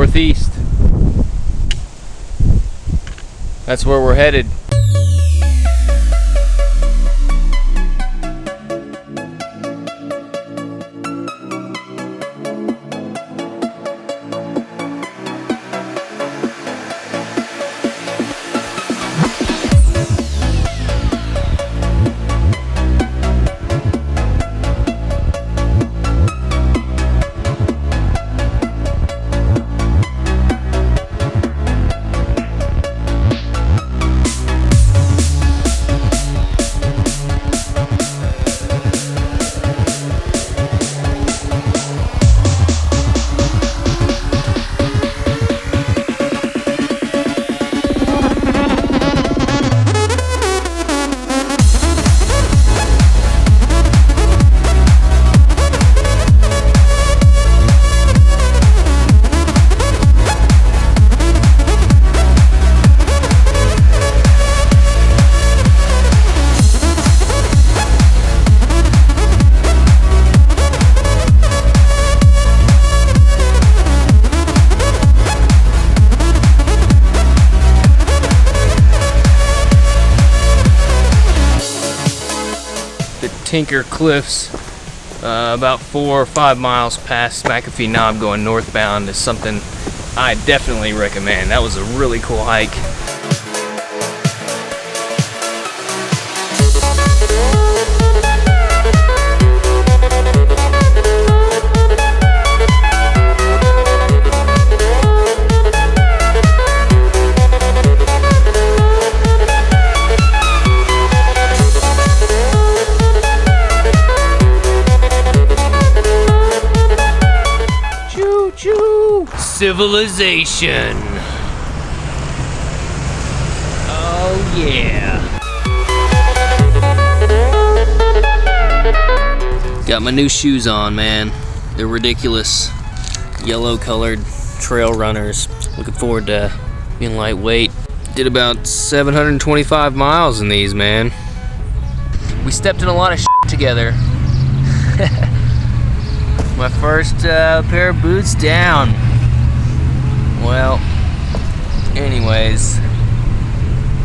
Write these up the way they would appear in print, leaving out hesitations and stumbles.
northeast. That's where we're headed. Tinker Cliffs, about 4 or 5 miles past McAfee Knob going northbound, is something I definitely recommend. That was a really cool hike. Civilization. Oh yeah. Got my new shoes on, man. They're ridiculous. Yellow colored trail runners. Looking forward to being lightweight. Did about 725 miles in these, man. We stepped in a lot of shit together. My first pair of boots down. Well, anyways,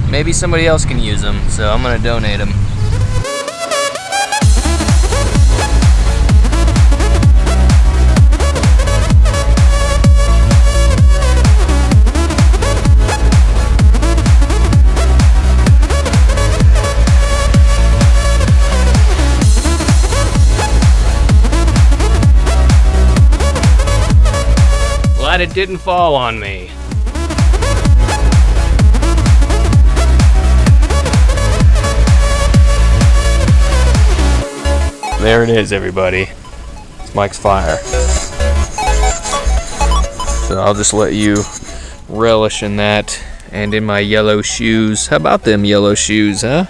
maybe somebody else can use them, so I'm gonna donate them. Glad it didn't fall on me. There it is, everybody. It's Mike's fire. So I'll just let you relish in that and in my yellow shoes. How about them yellow shoes, huh?